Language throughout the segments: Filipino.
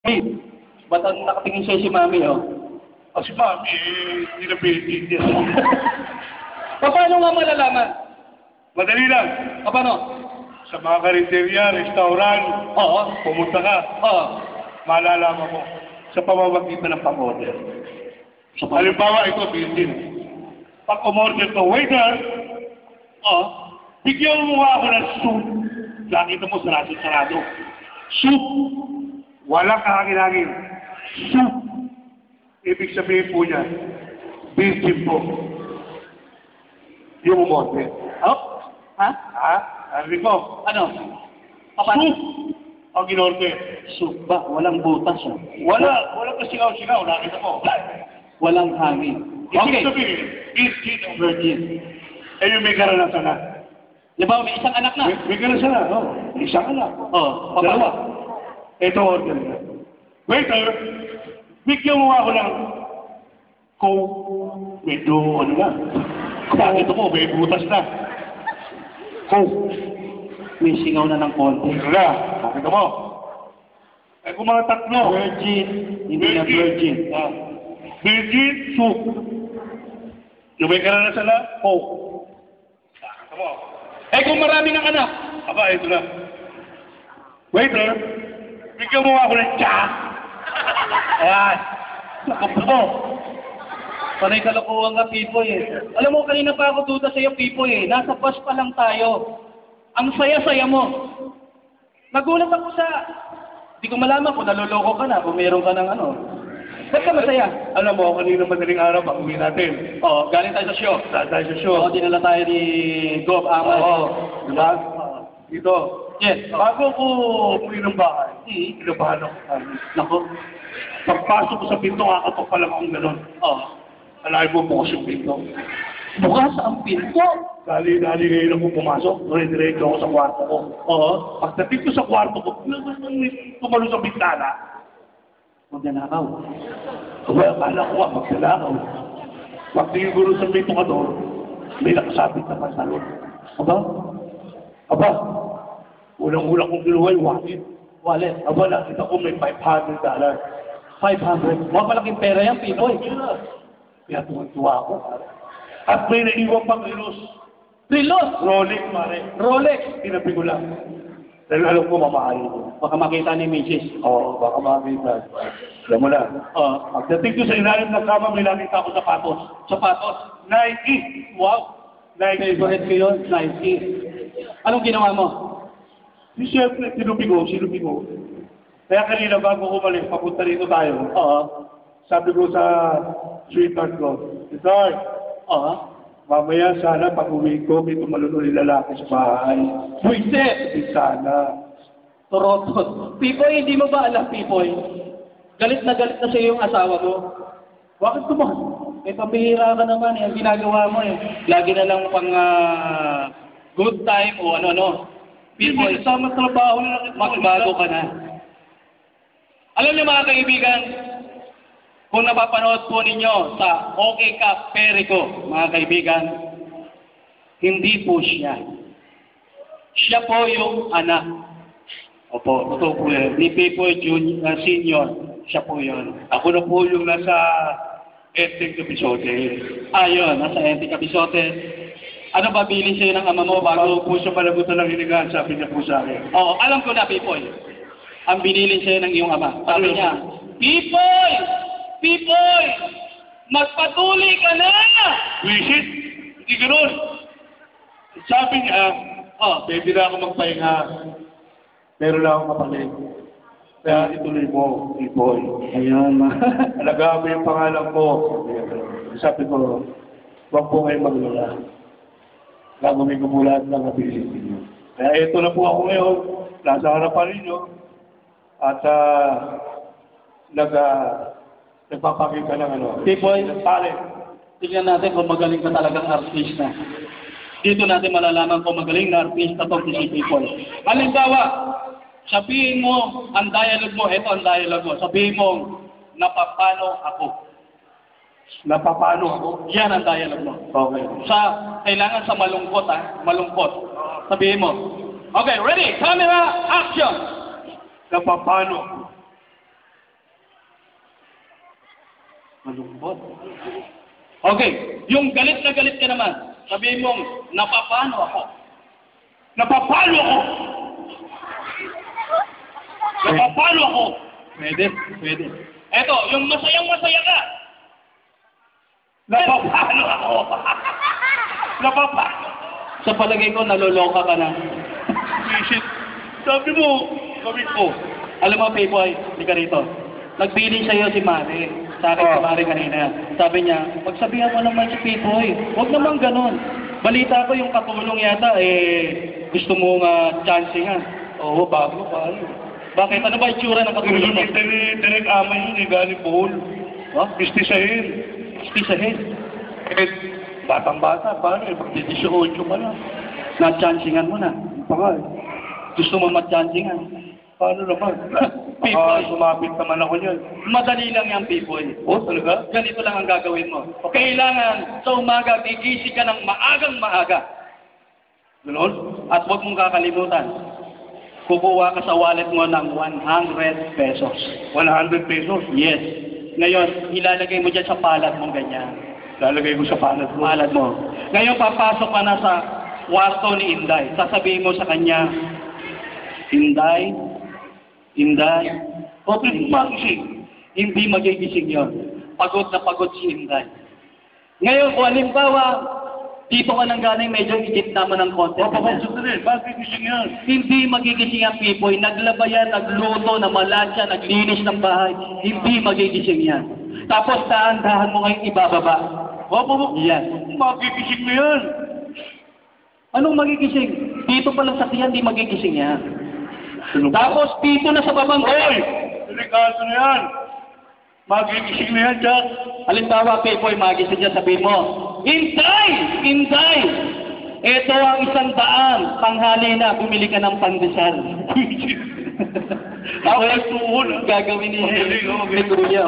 Hey, ba't ang nakatingin sa'yo si Mami, oh? O si Mami, hindi na pinitid yan. Paano nga malalaman? Madali lang. Paano? Sa mga karinderya, restaurant, Oo. pumunta ka, Oo. malalaman mo sa pamamagitan ng pag-order. Halimbawa, ito, pinitid. Pag umorder ka, waiter, bigyan mo nga ako ng soup. Nakita mo, sarado-sarado. Soup. Walang kahangin-hangin. Soup. Ibig sabihin po niya, virgin po. Yung umorder. Oh? Ha? Ha? Sabi ko, Ano? Paano? soup ang in-order. Soup ba? Walang butas, oh. Walang kasingaw-singaw. Nakita mo. Walang hangin. Ibig Okay. sabihin, virgin o Virgin. eh yung may karanasan na. Di ba, may isang anak na? May karanasan na, no? Isang anak. Oh, Dalawa. paano? Ito order na. Waiter, bigyan mo ako ng Coke. Medyo ano na. Bakit mo, may butas na. Coke. May singaw na ng konti. Ito na. Bakit mo? Eh kung mga tatlo. Virgin. Hindi na virgin. Virgin soup. Yung may karanasan na, Coke. Bakit mo? Eh, kung marami ng anak? Aba, ito na. Waiter, bigyan mo ako ng tsa. Ayan. Sakop mo. Panay kalokohan ka, Pipoy, eh. Alam mo, kanina pa ako duda sa'yo, Pipoy, eh. Nasa bus pa lang tayo. Ang saya-saya mo. Nagulat ako sa... Hindi ko malaman kung naloloko ka na, kung meron ka ng ano. Ba't ka masaya? Alam mo, kanina madaling araw, pag uwi natin. Oo, galing tayo sa show. Tayo sa show. Oo, dinala tayo ni Gob Amal. Oo. Diba? Dito. Yes. Bago ko umuwi ng bahay, kinabahan ako. Nako. Pagpasok ko sa pinto, kakatok pa lang akong gano'n. Oo. Alay mo bukas yung pinto. Bukas ang pinto. Dali-dali ngayon ako pumasok. Dire-diretso ako sa kwarto ko. Oo. Pagdating ko sa kwarto ko, tumalo sa bintana. Magnanakaw. Well, akala ko nga, magsalakaw. Pagtingin ko rin sa may tukador, may nakasabit na pantalon. Aba, unang-unang kong kinuha yung wallet. Wallet. Aba, nakita ko may $500. 500. Mga malaking pera yan, Pipoy. Kaya tuwan-tuwa ako. At may naiwan pang relos. Relos. Rolex, pare. Rolex. Tinabi ko lang. Dahil alam ko, mamahal ko. Baka makita ni Mrs. Oo, baka makita. Alam mo na. Pagdating ko sa ilalim ng kama, may nakita ako sapatos. Sapatos. Nike! Wow. Nike! Favorite ko yun. Nike. Anong ginawa mo? Siyempre, sinubi ko. Kaya kanina bago ko umalis, papunta rito tayo. Oo. Sabi ko sa sweetheart ko, sweetheart, Oo. mamaya sana pag uwi ko, may tumalunod yung lalaki sa bahay. Buisit. Hindi sana. Torotot. Pipoy, hindi mo ba alam, Pipoy? Galit na sa'yo yung asawa mo. Bakit naman? Eh, pambihira ka naman eh. Ang ginagawa mo eh. Lagi na lang pang good time o ano-ano. Pipoy, Kasama trabaho na magbago ka na. Alam niyo mga kaibigan, kung napapanood po ninyo sa OK Cup Perico, mga kaibigan, hindi po siya. Siya po yung anak. Opo, totoo po yan. Ni Pipoy Junior, Senior, siya po yun. Ako na po yung nasa Ethic Episode. Ayun, nasa Ente Capizote. Ano ba bilin sa'yo ng ama mo Bago bago? po siya palagutan ng hinigaan, sabi niya po sa akin. Oo, alam ko na, Pipoy. Ang binilin sa'yo ng iyong ama. Sabi niya, Pipoy! Pipoy! Magpatuloy ka na! Wisit? Hindi gano'n. Sabi niya, pwede na ako magpahinga. Meron lang akong kapalit. Kaya ituloy mo, Pipoy. Ayan, Alagaan mo yung pangalan ko. Sabi ko, huwag po kayo maglala. Gagawin ko po lahat ng kabilis ninyo. Kaya ito na po ako ngayon. Nasa harapan ninyo. At nagpapakita ng ano. Pipoy, ng talent. tingnan natin kung magaling ka talagang artista. Dito natin malalaman kung magaling na artista to si Pipoy. Halimbawa, sabihin mo ang dialogue mo, ito ang dialogue mo. Sabihin mo, napapano ako. Napapano ako. Yan ang dialogue mo. Okay. Kailangan sa malungkot, malungkot. Sabihin mo. Okay, ready? Camera, action! Napapano. Malungkot. Okay, yung galit na galit ka naman, sabihin mong, napapano ako. Napapalo ako! Napapalo ako! Pwede, pwede. Eto, yung masayang masaya ka. Napapalo ako! Napapalo! Sa palagay ko, naloloka ka na. Shit. Sabi mo, alam mo, Payboy, hindi ka rito. Nagpili sa'yo si Mare. Sa akin si Mare kanina. Sabi niya, pagsabihan mo naman si Payboy. Huwag naman ganun. Balita ko yung katulong yata, gusto mo nga chancingan. Oo, bago pa. Bakit? Ano ba itsura ng katulong mo? Direk amay yun, galing Bohol. Ha? Istisahin. Istisahin. Batang-bata, paano mag-18 ka na. Na-chancingan mo na. Pakal. Gusto mo ma-chancingan. Paano naman? Payboy. Sumapit naman ako niyan. Madali lang yan, Payboy. Oh, talaga? Ganito lang ang gagawin mo. Kailangan sa umaga, gigising ka ng maagang maaga. Ganon? At huwag mong kakalimutan, kukuha ka sa wallet mo ng 100 pesos. 100 pesos? Yes. Ngayon, ilalagay mo dyan sa palad mong ganyan. Lalagay ko sa palad mo. Palad mo. Ngayon, papasok ka na sa kwarto ni Inday. Sasabihin mo sa kanya, Inday, o magising. Hindi magigising yon. Pagod na pagod si Inday. Ngayon, kung halimbawa, dito ka nang galing, medyo igit naman ng konti. Bakit gising yan? Hindi magigising ang Payboy. Naglaba yan, nagluto, namalatsa, naglinis ng bahay. Hindi magigising yan. Tapos dahan-dahan mo ngayong ibababa. Yan. Magigising mo yan. Anong magigising? Dito pa lang sa tiyan, hindi magigising yan. Tapos dito na sa babang. Hoy! Delikado na yan. Magigising na yan, Jack. Halimbawa, Payboy, magising dyan, sabihin mo, Inday! Inday! Ito ang 100, tanghali na, bumili ka ng pandesal. Okay, tuhon. Gagawin ni Okay. Kuya.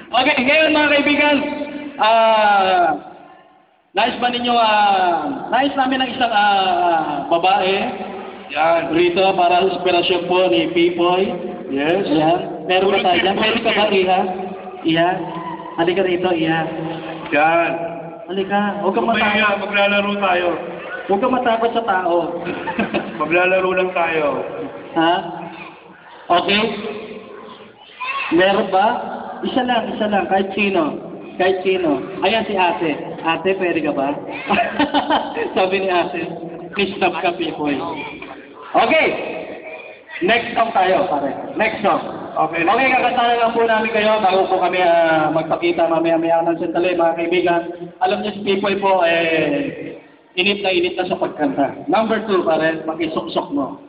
Okay, ngayon mga kaibigan, nais ba ninyo, nais namin ng isang babae, yan, rito para inspirasyon po ni Payboy. Yes. Yan. Meron ba tayo dyan? Pwede ka ba, Iha? Iha? Halika rito, Iha. Yan. Halika. Huwag kang matakot. Maglalaro tayo. Huwag kang matakot sa tao. Maglalaro lang tayo. Ha? Okay? Meron ba? Isa lang, kahit sino. Kahit sino. Ayan si ate. Ate, pwede ka ba? Sabi ni ate, please stop ka, Payboy. Okay. Next song tayo, pare. Next song. Okay. Okay, kakanta lang po namin kayo bago po kami magpakita mamaya-maya ng sandali, mga kaibigan. Alam niyo si Payboy po, init na sa pagkanta. Number 2, pare, makisuksok mo.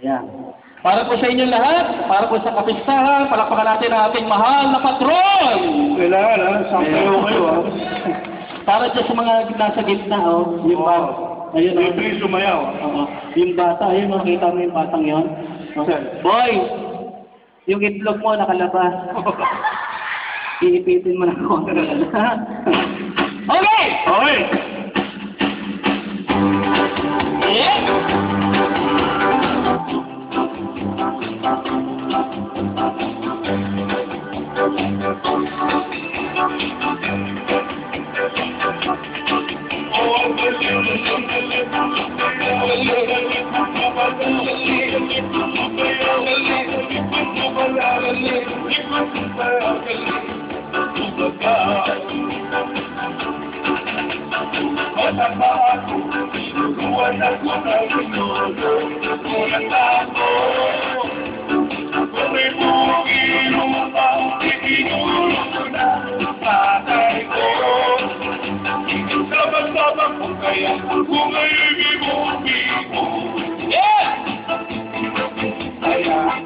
Ayan. Para po sa inyo lahat, para po sa kapistahan, palakpakan natin ang ating mahal na patron! Kailangan, ha? Sampayo kayo, ha? Para dyan sa mga nasa gitna, oh. Yung bata. Ayun, oh. May sumayaw. Oo. Yung bata, ayun, makita mo yung batang yon. Okay. Boy! Yung itlog mo nakalabas. Iipitin mo na konti. Okay! Okay! Yeah!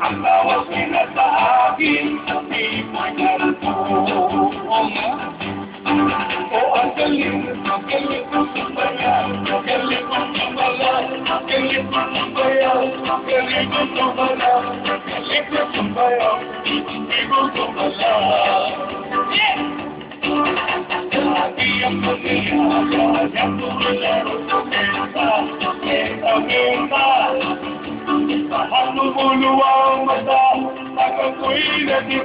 Ang tawag nila sa akin, sabi mo yan po. O ang galing ko sumayan, ang galing ko sumayan, ang galing ko sumayan, ang galing ko sumayan, ang galing ko sumayan, hindi ko sumayan. Lagi ang pagkiyaya, ang tularo sa mesa, mesa. Mahal mo luwang mata, pag ako'y naging